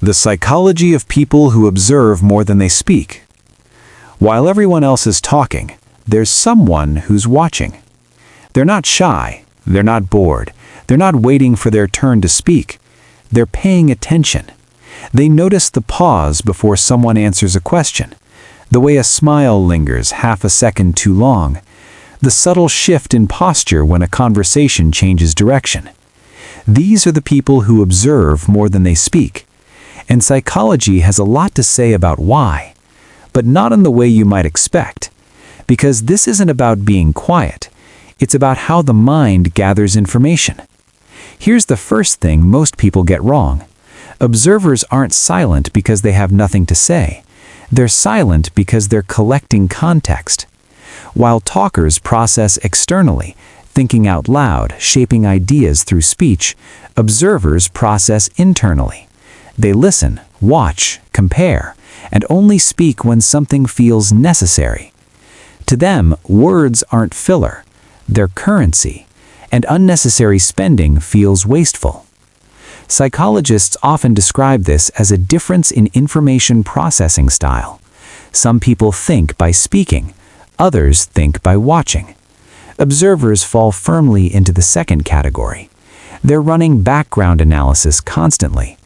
The psychology of people who observe more than they speak. While everyone else is talking, there's someone who's watching. They're not shy, they're not bored, they're not waiting for their turn to speak. They're paying attention. They notice the pause before someone answers a question, the way a smile lingers half a second too long, the subtle shift in posture when a conversation changes direction. These are the people who observe more than they speak. And psychology has a lot to say about why, but not in the way you might expect. Because this isn't about being quiet, it's about how the mind gathers information. Here's the first thing most people get wrong. Observers aren't silent because they have nothing to say. They're silent because they're collecting context. While talkers process externally, thinking out loud, shaping ideas through speech, observers process internally. They listen, watch, compare, and only speak when something feels necessary. To them, words aren't filler, they're currency, and unnecessary spending feels wasteful. Psychologists often describe this as a difference in information processing style. Some people think by speaking, others think by watching. Observers fall firmly into the second category. They're running background analysis constantly.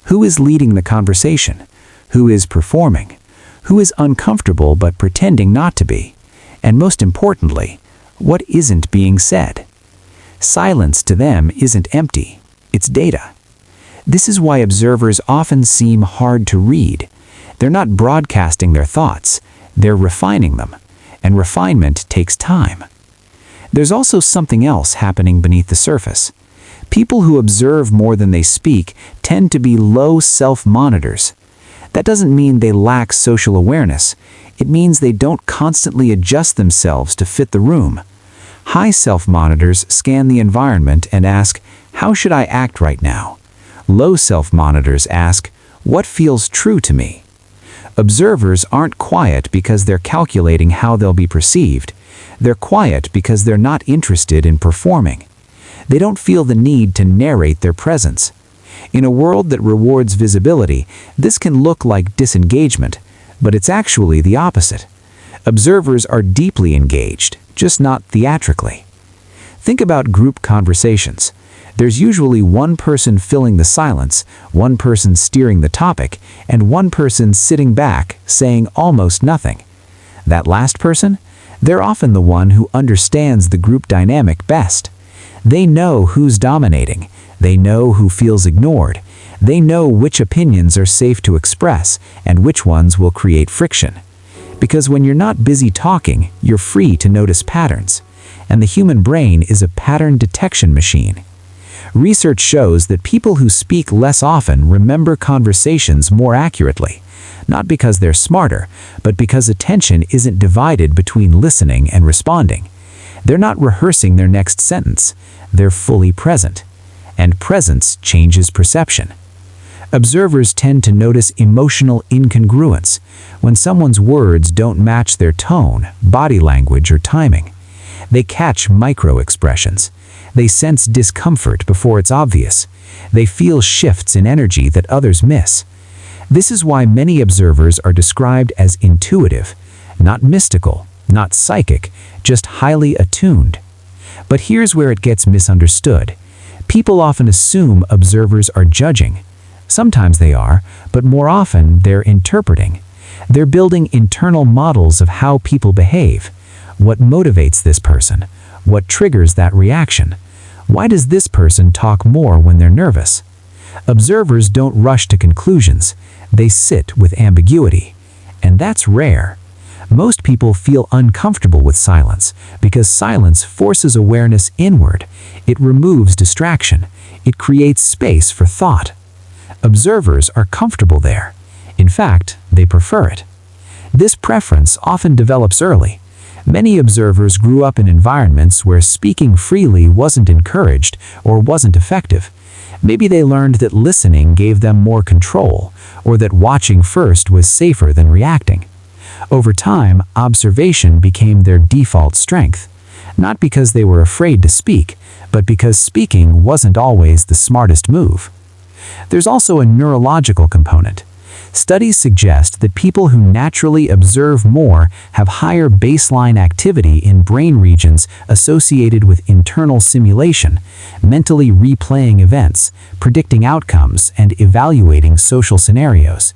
Who is leading the conversation? Who is performing? Who is uncomfortable but pretending not to be? And most importantly, what isn't being said? Silence to them isn't empty, it's data. This is why observers often seem hard to read. They're not broadcasting their thoughts, they're refining them, and refinement takes time. There's also something else happening beneath the surface. People who observe more than they speak tend to be low self-monitors. That doesn't mean they lack social awareness. It means they don't constantly adjust themselves to fit the room. High self-monitors scan the environment and ask, how should I act right now? Low self-monitors ask, what feels true to me? Observers aren't quiet because they're calculating how they'll be perceived. They're quiet because they're not interested in performing. They don't feel the need to narrate their presence. In a world that rewards visibility, this can look like disengagement, but it's actually the opposite. Observers are deeply engaged, just not theatrically. Think about group conversations. There's usually one person filling the silence, one person steering the topic, and one person sitting back, saying almost nothing. That last person? They're often the one who understands the group dynamic best. They know who's dominating. They know who feels ignored. They know which opinions are safe to express and which ones will create friction. Because when you're not busy talking, you're free to notice patterns. And the human brain is a pattern detection machine. Research shows that people who speak less often remember conversations more accurately, not because they're smarter, but because attention isn't divided between listening and responding. They're not rehearsing their next sentence, they're fully present. And presence changes perception. Observers tend to notice emotional incongruence when someone's words don't match their tone, body language, or timing. They catch micro-expressions. They sense discomfort before it's obvious. They feel shifts in energy that others miss. This is why many observers are described as intuitive, not mystical, not psychic, just highly attuned. But here's where it gets misunderstood. People often assume observers are judging. Sometimes they are, but more often they're interpreting. They're building internal models of how people behave. What motivates this person? What triggers that reaction? Why does this person talk more when they're nervous? Observers don't rush to conclusions. They sit with ambiguity. And that's rare. Most people feel uncomfortable with silence because silence forces awareness inward. It removes distraction. It creates space for thought. Observers are comfortable there. In fact, they prefer it. This preference often develops early. Many observers grew up in environments where speaking freely wasn't encouraged or wasn't effective. Maybe they learned that listening gave them more control, or that watching first was safer than reacting. Over time, observation became their default strength, not because they were afraid to speak, but because speaking wasn't always the smartest move. There's also a neurological component. Studies suggest that people who naturally observe more have higher baseline activity in brain regions associated with internal simulation, mentally replaying events, predicting outcomes, and evaluating social scenarios.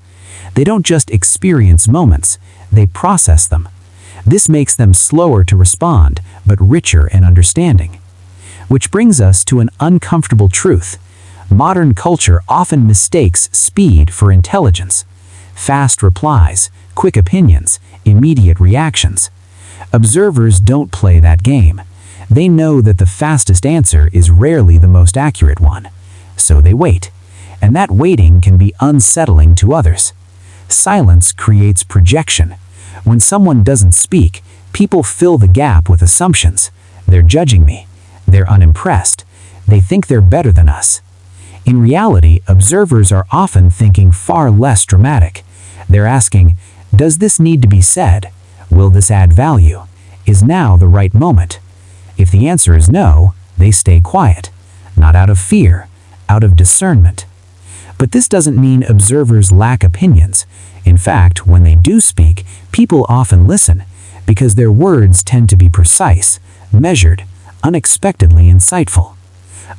They don't just experience moments, they process them. This makes them slower to respond, but richer in understanding. Which brings us to an uncomfortable truth. Modern culture often mistakes speed for intelligence. Fast replies, quick opinions, immediate reactions. Observers don't play that game. They know that the fastest answer is rarely the most accurate one. So they wait. And that waiting can be unsettling to others. Silence creates projection. When someone doesn't speak, people fill the gap with assumptions. They're judging me. They're unimpressed. They think they're better than us. In reality, observers are often thinking far less dramatic. They're asking, does this need to be said? Will this add value? Is now the right moment? If the answer is no, they stay quiet. Not out of fear, out of discernment. But this doesn't mean observers lack opinions. In fact, when they do speak, people often listen, because their words tend to be precise, measured, unexpectedly insightful.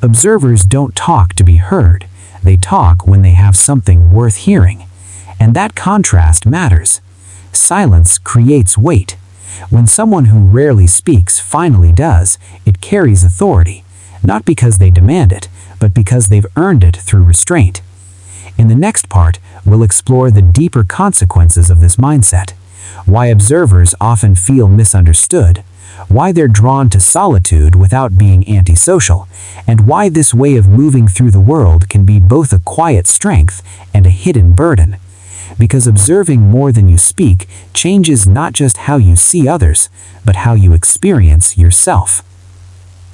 Observers don't talk to be heard. They talk when they have something worth hearing. And that contrast matters. Silence creates weight. When someone who rarely speaks finally does, it carries authority, not because they demand it, but because they've earned it through restraint. In the next part, we'll explore the deeper consequences of this mindset, why observers often feel misunderstood, why they're drawn to solitude without being antisocial, and why this way of moving through the world can be both a quiet strength and a hidden burden. Because observing more than you speak changes not just how you see others, but how you experience yourself.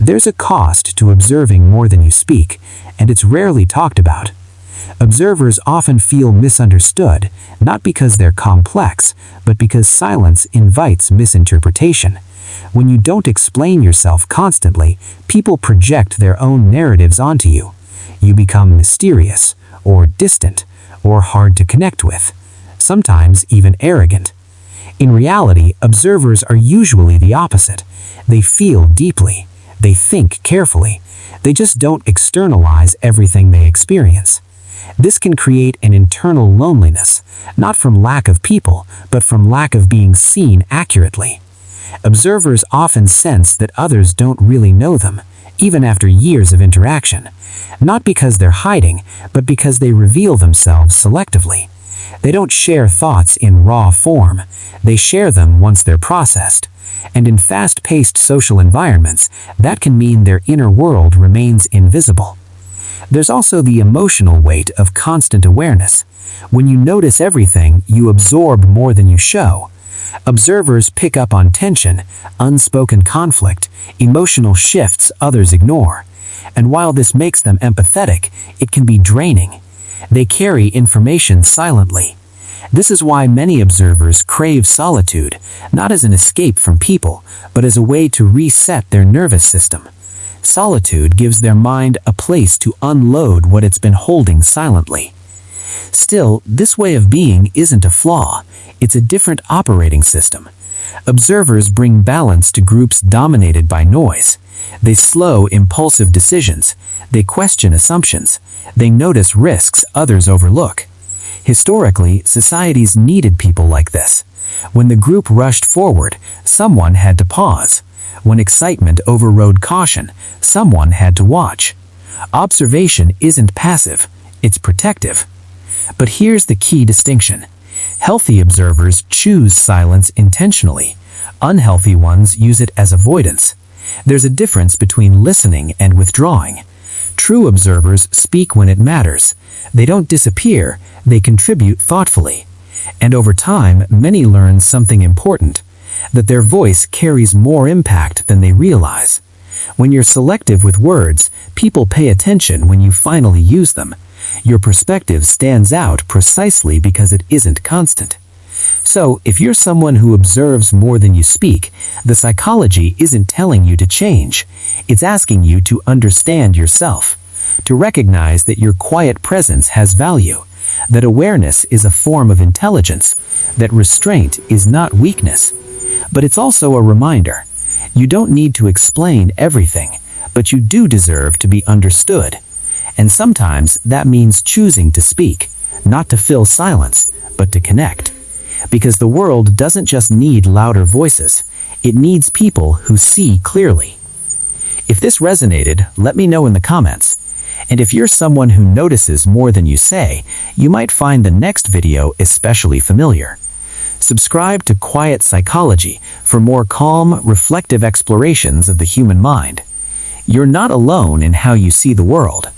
There's a cost to observing more than you speak, and it's rarely talked about. Observers often feel misunderstood, not because they're complex, but because silence invites misinterpretation. When you don't explain yourself constantly, people project their own narratives onto you. You become mysterious, or distant, or hard to connect with, sometimes even arrogant. In reality, observers are usually the opposite. They feel deeply. They think carefully. They just don't externalize everything they experience. This can create an internal loneliness, not from lack of people, but from lack of being seen accurately. Observers often sense that others don't really know them, even after years of interaction. Not because they're hiding, but because they reveal themselves selectively. They don't share thoughts in raw form. They share them once they're processed. And in fast-paced social environments, that can mean their inner world remains invisible. There's also the emotional weight of constant awareness. When you notice everything, you absorb more than you show. Observers pick up on tension, unspoken conflict, emotional shifts others ignore. And while this makes them empathetic, it can be draining. They carry information silently. This is why many observers crave solitude, not as an escape from people, but as a way to reset their nervous system. Solitude gives their mind a place to unload what it's been holding silently. Still, this way of being isn't a flaw. It's a different operating system. Observers bring balance to groups dominated by noise. They slow impulsive decisions. They question assumptions. They notice risks others overlook. Historically, societies needed people like this. When the group rushed forward, someone had to pause. When excitement overrode caution, someone had to watch. Observation isn't passive, it's protective. But here's the key distinction. Healthy observers choose silence intentionally. Unhealthy ones use it as avoidance. There's a difference between listening and withdrawing. True observers speak when it matters. They don't disappear, they contribute thoughtfully. And over time, many learn something important, that their voice carries more impact than they realize. When you're selective with words, people pay attention when you finally use them. Your perspective stands out precisely because it isn't constant. So, if you're someone who observes more than you speak, the psychology isn't telling you to change. It's asking you to understand yourself. to recognize that your quiet presence has value, that awareness is a form of intelligence, that restraint is not weakness. But it's also a reminder. You don't need to explain everything, but you do deserve to be understood. And sometimes that means choosing to speak, not to fill silence, but to connect. Because the world doesn't just need louder voices, it needs people who see clearly. If this resonated, let me know in the comments. And if you're someone who notices more than you say, you might find the next video especially familiar. Subscribe to Quiet Psychology for more calm, reflective explorations of the human mind. You're not alone in how you see the world.